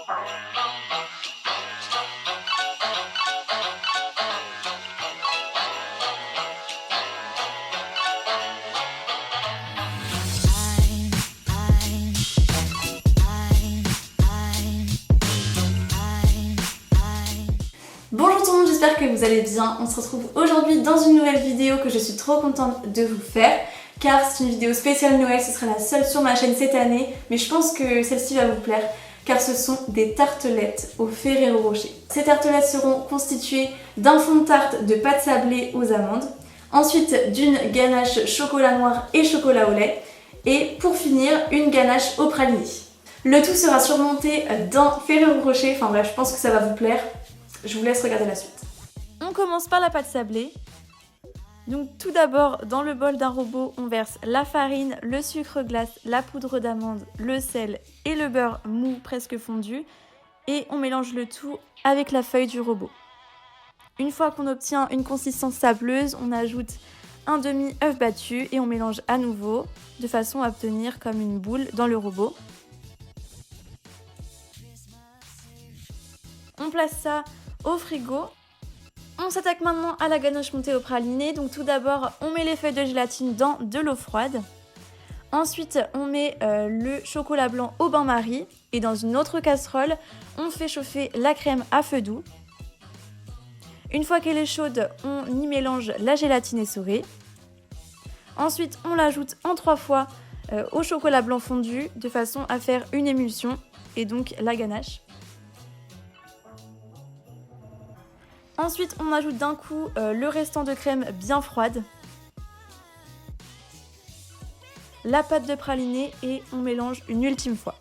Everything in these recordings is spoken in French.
Bonjour tout le monde, j'espère que vous allez bien. On se retrouve aujourd'hui dans une nouvelle vidéo que je suis trop contente de vous faire car c'est une vidéo spéciale Noël, ce sera la seule sur ma chaîne cette année, mais je pense que celle-ci va vous plaire car ce sont des tartelettes au Ferrero Rocher. Ces tartelettes seront constituées d'un fond de tarte de pâte sablée aux amandes, ensuite d'une ganache chocolat noir et chocolat au lait et pour finir une ganache au praliné. Le tout sera surmonté d'un Ferrero Rocher, enfin bref, je pense que ça va vous plaire. Je vous laisse regarder la suite. On commence par la pâte sablée. Donc tout d'abord, dans le bol d'un robot, on verse la farine, le sucre glace, la poudre d'amande, le sel et le beurre mou presque fondu. Et on mélange le tout avec la feuille du robot. Une fois qu'on obtient une consistance sableuse, on ajoute un demi-œuf battu et on mélange à nouveau de façon à obtenir comme une boule dans le robot. On place ça au frigo. On s'attaque maintenant à la ganache montée au praliné. Donc tout d'abord, on met les feuilles de gélatine dans de l'eau froide. Ensuite, on met le chocolat blanc au bain-marie. Et dans une autre casserole, on fait chauffer la crème à feu doux. Une fois qu'elle est chaude, on y mélange la gélatine essorée. Ensuite, on l'ajoute en 3 fois au chocolat blanc fondu de façon à faire une émulsion et donc la ganache. Ensuite, on ajoute d'un coup le restant de crème bien froide, la pâte de praliné et on mélange une ultime fois.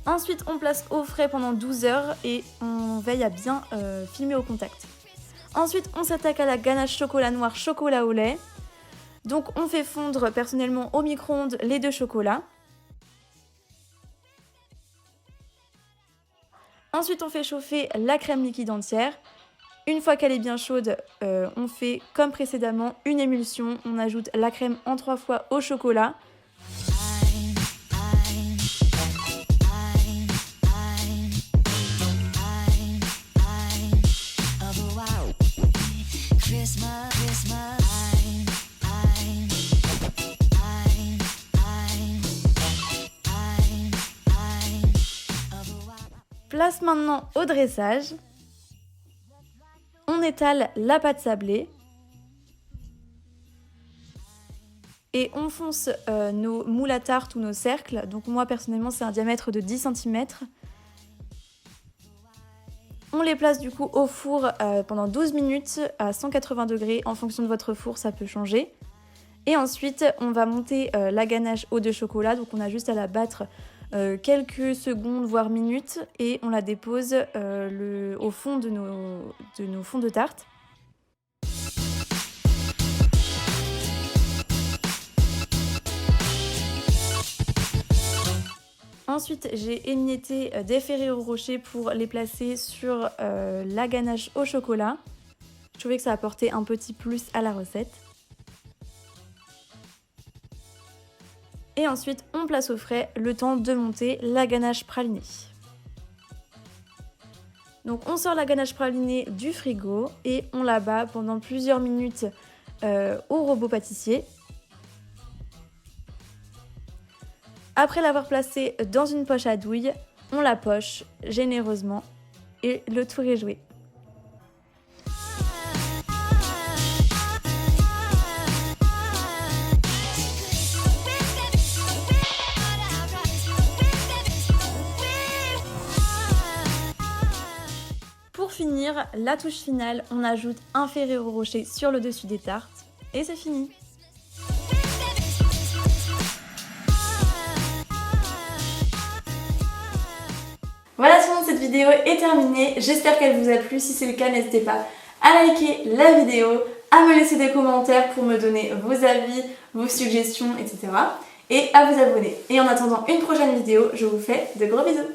Ensuite, on place au frais pendant 12 heures et on veille à bien filmer au contact. Ensuite, on s'attaque à la ganache chocolat noir chocolat au lait. Donc, on fait fondre personnellement au micro-ondes les 2 chocolats. Ensuite, on fait chauffer la crème liquide entière. Une fois qu'elle est bien chaude, on fait comme précédemment une émulsion. On ajoute la crème en 3 fois au chocolat. Place maintenant au dressage. On étale la pâte sablée et on fonce nos moules à tarte ou nos cercles. Donc moi personnellement c'est un diamètre de 10 cm. On les place du coup au four pendant 12 minutes à 180 degrés. En fonction de votre four ça peut changer. Et ensuite on va monter la ganache au 2 chocolat. Donc on a juste à la battre quelques secondes voire minutes et on la dépose au fond de nos fonds de tarte. Ensuite j'ai émietté des Ferrero Rocher pour les placer sur la ganache au chocolat. Je trouvais que ça apportait un petit plus à la recette. Et ensuite, on place au frais le temps de monter la ganache pralinée. Donc on sort la ganache pralinée du frigo et on la bat pendant plusieurs minutes au robot pâtissier. Après l'avoir placée dans une poche à douille, on la poche généreusement et le tour est joué. Pour finir, la touche finale, on ajoute un Ferrero Rocher sur le dessus des tartes et c'est fini. Voilà tout le monde, cette vidéo est terminée. J'espère qu'elle vous a plu. Si c'est le cas, n'hésitez pas à liker la vidéo, à me laisser des commentaires pour me donner vos avis, vos suggestions, etc. Et à vous abonner. Et en attendant une prochaine vidéo, je vous fais de gros bisous.